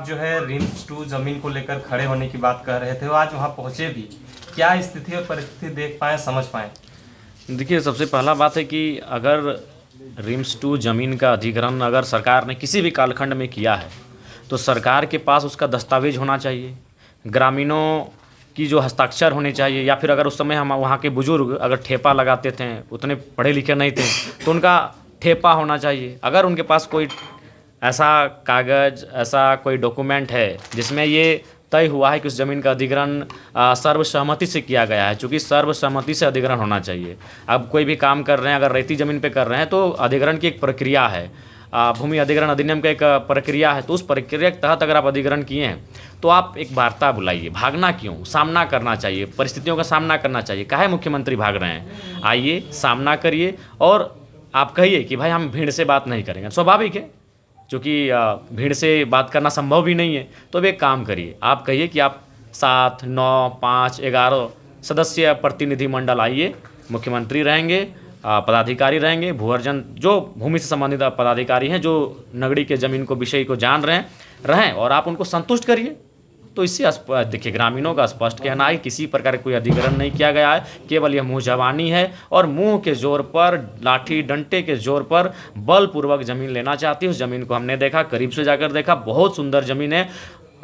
जो है RIMS to जमीन को लेकर खड़े होने की बात कर रहे थे, वो आज वहां पहुंचे भी। क्या स्थिति और परिस्थिति देख पाए, समझ पाए? देखिए, सबसे पहला बात है कि अगर रिम्स टू ज़मीन का अधिग्रहण अगर सरकार ने किसी भी कालखंड में किया है तो सरकार के पास उसका दस्तावेज होना चाहिए, ग्रामीणों की जो हस्ताक्षर होने चाहिए, या फिर अगर उस समय हम वहाँ के बुजुर्ग अगर ठेपा लगाते थे, उतने पढ़े लिखे नहीं थे, तो उनका ठेपा होना चाहिए। अगर उनके पास कोई ऐसा कागज़, ऐसा कोई डॉक्यूमेंट है जिसमें ये तय हुआ है कि उस ज़मीन का अधिग्रहण सर्वसहमति से किया गया है, चूँकि सर्वसहमति से अधिग्रहण होना चाहिए। अब कोई भी काम कर रहे हैं, अगर रेती ज़मीन पे कर रहे हैं तो अधिग्रहण की एक प्रक्रिया है, भूमि अधिग्रहण अधिनियम का एक प्रक्रिया है। तो उस प्रक्रिया के तहत अगर आप अधिग्रहण किए हैं तो आप एक वार्ता बुलाइए। भागना क्यों? सामना करना चाहिए, परिस्थितियों का सामना करना चाहिए। काहे मुख्यमंत्री भाग रहे हैं? आइए, सामना करिए और आप कहिए कि भाई हम भीड़ से बात नहीं करेंगे। स्वाभाविक है, चूँकि भीड़ से बात करना संभव भी नहीं है। तो अब एक काम करिए, आप कहिए कि आप 7, 9, 5, 11 सदस्य प्रतिनिधिमंडल आइए, मुख्यमंत्री रहेंगे, पदाधिकारी रहेंगे, भूअर्जन जो भूमि से संबंधित पदाधिकारी हैं, जो नगरी के ज़मीन को विषय को जान रहे हैं, रहें और आप उनको संतुष्ट करिए। तो इससे देखिए, ग्रामीणों का स्पष्ट कहना है किसी प्रकार का कोई अधिग्रहण नहीं किया गया है, केवल यह मुँह ज़बानी है और मुँह के ज़ोर पर, लाठी डंडे के ज़ोर पर बलपूर्वक ज़मीन लेना चाहती है। उस ज़मीन को हमने देखा, करीब से जाकर देखा, बहुत सुंदर ज़मीन है।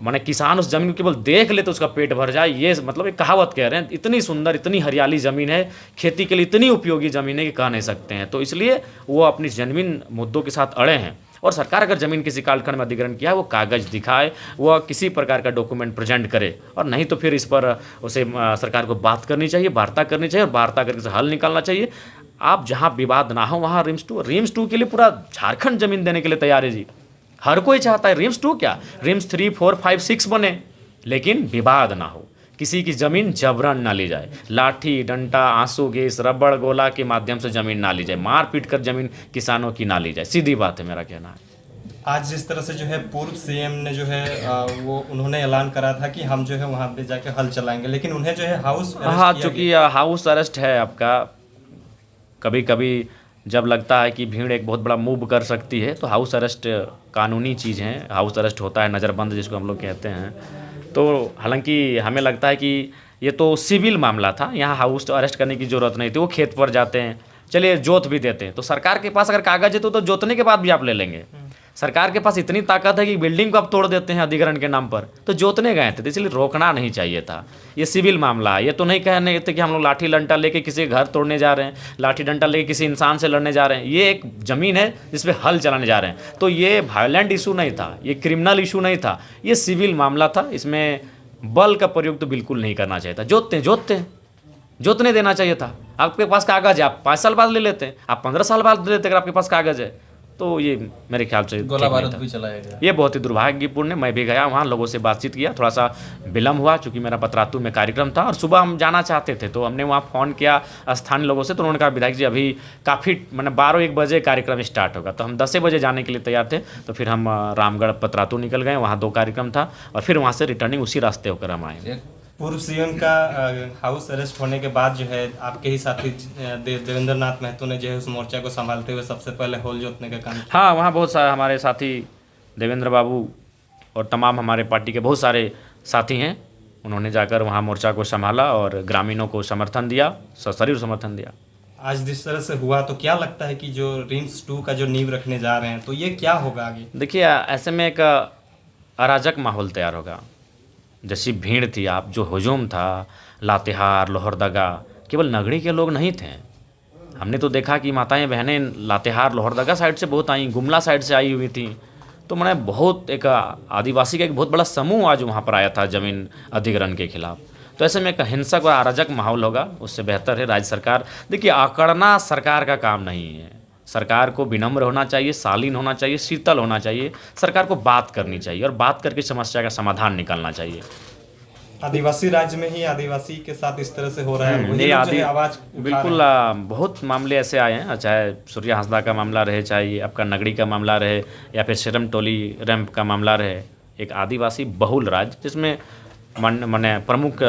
माने किसान उस ज़मीन को केवल देख ले तो उसका पेट भर जाए, ये मतलब एक कहावत कह रहे हैं। इतनी सुंदर, इतनी हरियाली ज़मीन है, खेती के लिए इतनी उपयोगी ज़मीन है कि कह नहीं सकते हैं। तो इसलिए वो अपनी ज़मीन मुद्दों के साथ अड़े हैं। और सरकार अगर ज़मीन किसी कालखंड में अधिग्रहण किया है, वो कागज़ दिखाए, वो किसी प्रकार का डॉक्यूमेंट प्रेजेंट करे, और नहीं तो फिर इस पर उसे सरकार को बात करनी चाहिए, वार्ता करनी चाहिए और वार्ता करके हल निकालना चाहिए। आप जहाँ विवाद ना हो वहाँ रिम्स टू के लिए पूरा झारखंड ज़मीन देने के लिए तैयार है जी। हर कोई चाहता है, रिम्स टू क्या, रिम्स 3, 4, 5, 6 बने, लेकिन विवाद ना हो, किसी की ज़मीन जबरन ना ली जाए, लाठी डंडा, आंसू गैस, रबड़ गोला के माध्यम से ज़मीन ना ली जाए, मार पीट कर ज़मीन किसानों की ना ली जाए। सीधी बात है, मेरा कहना है। आज जिस तरह से जो है पूर्व सीएम ने जो है वो उन्होंने ऐलान करा था कि हम जो है वहां पे जाके हल चलाएंगे, लेकिन उन्हें जो है हाउस अरेस्ट हाँ, किया चूँकि गया। हाउस अरेस्ट है आपका, कभी कभी जब लगता है कि भीड़ एक बहुत बड़ा मूव कर सकती है तो हाउस अरेस्ट कानूनी चीज़ है। हाउस अरेस्ट होता है, नज़रबंद जिसको हम लोग कहते हैं। तो हालांकि हमें लगता है कि ये तो सिविल मामला था, यहाँ हाउस अरेस्ट करने की ज़रूरत नहीं थी। वो खेत पर जाते हैं, चलिए जोत भी देते हैं, तो सरकार के पास अगर कागज़ है तो जोतने के बाद भी आप ले लेंगे। सरकार के पास इतनी ताकत है कि बिल्डिंग को आप तोड़ देते हैं अधिग्रहण के नाम पर, तो जोतने गए थे, तो इसलिए रोकना नहीं चाहिए था। ये सिविल मामला है, ये तो नहीं कहने थे कि हम लोग लाठी डंडा लेके किसी घर तोड़ने जा रहे हैं, लाठी डंडा लेके किसी इंसान से लड़ने जा रहे हैं। ये एक ज़मीन है जिस पे हल चलाने जा रहे हैं। तो ये वायलेंट इशू नहीं था, ये क्रिमिनल इशू नहीं था, ये सिविल मामला था। इसमें बल का प्रयोग तो बिल्कुल नहीं करना चाहिए था। जोतने देना चाहिए था। आपके पास कागज़ है, आप 5 साल बाद ले लेते हैं, आप 15 साल बाद ले लेते अगर आपके पास कागज़ है। तो ये मेरे ख्याल से गोला बारूद भी चलाया गया। ये बहुत ही दुर्भाग्यपूर्ण है। मैं भी गया वहाँ, लोगों से बातचीत किया, थोड़ा सा विलम्ब हुआ चूँकि मेरा पतरातू में कार्यक्रम था और सुबह हम जाना चाहते थे। तो हमने वहाँ फ़ोन किया स्थानीय लोगों से, तो उन्होंने कहा विधायक जी अभी काफ़ी मैंने 12-1 बजे कार्यक्रम स्टार्ट होगा। तो हम 10 बजे जाने के लिए तैयार थे। तो फिर हम रामगढ़ पतरातू निकल गए, वहाँ 2 कार्यक्रम था और फिर वहाँ से रिटर्निंग उसी रास्ते होकर हम आए। पूर्व सीएम का हाउस अरेस्ट होने के बाद जो है आपके ही साथी देवेंद्र नाथ महतो ने जो है उस मोर्चा को संभालते हुए सबसे पहले होल जोतने का काम किया। हाँ, वहाँ बहुत सारे हमारे साथी देवेंद्र बाबू और तमाम हमारे पार्टी के बहुत सारे साथी हैं। उन्होंने जाकर वहाँ मोर्चा को संभाला और ग्रामीणों को समर्थन दिया, सशरीर समर्थन दिया। आज जिस तरह से हुआ, तो क्या लगता है कि जो रिम्स 2 का जो नींव रखने जा रहे हैं, तो ये क्या होगा आगे? देखिए, ऐसे में एक अराजक माहौल तैयार होगा। जैसी भीड़ थी, आप जो हुजूम था, लातेहार, लोहरदगा, केवल नगरी के लोग नहीं थे। हमने तो देखा कि माताएं बहनें लातेहार, लोहरदगा साइड से बहुत आई, गुमला साइड से आई हुई थी। तो मैंने बहुत एक आदिवासी का एक बहुत बड़ा समूह आज वहाँ पर आया था ज़मीन अधिग्रहण के खिलाफ। तो ऐसे में एक हिंसक और अराजक माहौल होगा। उससे बेहतर है राज्य सरकार, देखिए आकड़ना सरकार का काम नहीं है। सरकार को विनम्र होना चाहिए, शालीन होना चाहिए, शीतल होना चाहिए। सरकार को बात करनी चाहिए और बात करके समस्या का समाधान निकालना चाहिए। आदिवासी राज्य में ही आदिवासी के साथ इस तरह से हो रहा है, वही नहीं, लोग जो है आवाज उठा बिल्कुल रहे हैं। बहुत मामले ऐसे आए हैं, चाहे सूर्या हांसदा का मामला रहे, चाहे आपका नगरी का मामला रहे, या फिर सिरम टोली रैंप का मामला रहे। एक आदिवासी बहुल राज्य जिसमें माने प्रमुख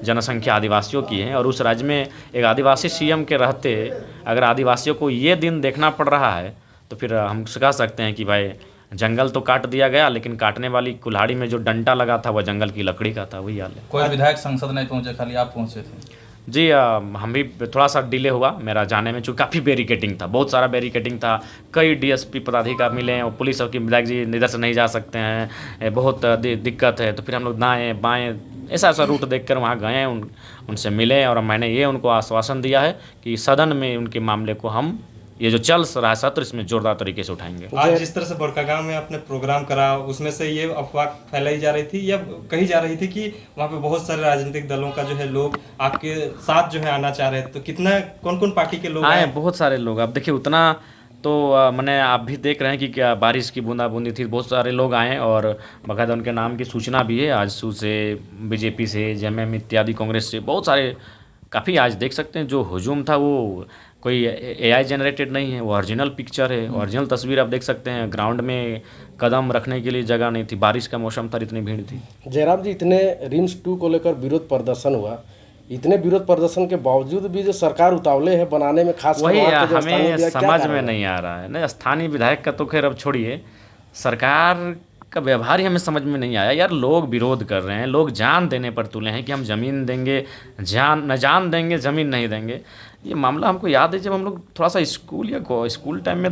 जनसंख्या आदिवासियों की है, और उस राज्य में एक आदिवासी सीएम के रहते अगर आदिवासियों को ये दिन देखना पड़ रहा है तो फिर हम कह सकते हैं कि भाई जंगल तो काट दिया गया, लेकिन काटने वाली कुल्हाड़ी में जो डंटा लगा था वह जंगल की लकड़ी का था, वही हाल है। कोई विधायक सांसद नहीं पहुंचे, खाली आप पहुंचे थे। जी हम भी थोड़ा सा डिले हुआ मेरा जाने में, चूँकि काफ़ी बैरिकेटिंग था, बहुत सारा बैरिकेटिंग था। कई डीएसपी पदाधिकारी मिले और पुलिस और की विधायक जी इधर से नहीं जा सकते हैं, बहुत दिक्कत है। तो फिर हम लोग दाएँ बाएँ ऐसा ऐसा रूट देखकर वहाँ गए, उनसे मिले और मैंने ये उनको आश्वासन दिया है कि सदन में उनके मामले को हम ये जो चल रहा है सत्र, इसमें जोरदार तरीके से उठाएंगे। आज जिस तरह से बड़कागांव में आपने प्रोग्राम करा, उसमें से ये अफवाह फैलाई जा रही थी या कही जा रही थी कि वहाँ पे बहुत सारे राजनीतिक दलों का जो है लोग आपके साथ जो है आना चाह रहे हैं, तो कितना कौन कौन पार्टी के लोग आए? आए? बहुत सारे लोग। अब देखिए उतना तो मैंने आप भी देख रहे हैं कि क्या बारिश की बूंदाबूंदी थी, बहुत सारे लोग आए और बाकायदा उनके नाम की सूचना भी है। आजसू से, बीजेपी से, जेएमएम इत्यादि, कांग्रेस से बहुत सारे, काफ़ी आज देख सकते हैं जो हुजूम था वो कोई एआई जनरेटेड नहीं है, वो ओरिजिनल पिक्चर है, ओरिजिनल तस्वीर आप देख सकते हैं। ग्राउंड में कदम रखने के लिए जगह नहीं थी, बारिश का मौसम था, इतनी भीड़ थी। जयराम जी, इतने रिम्स 2 को लेकर विरोध प्रदर्शन हुआ, इतने विरोध प्रदर्शन के बावजूद भी जो सरकार उतावले है बनाने में, खास वही हमें समझ में नहीं आ रहा है। नहीं, स्थानीय विधायक का तो खैर अब छोड़िए, सरकार का व्यवहार ही हमें समझ में नहीं आया। यार लोग विरोध कर रहे हैं, लोग जान देने पर तुले हैं कि हम ज़मीन देंगे, जान देंगे, ज़मीन नहीं देंगे। ये मामला हमको याद है जब हम लोग थोड़ा सा स्कूल टाइम में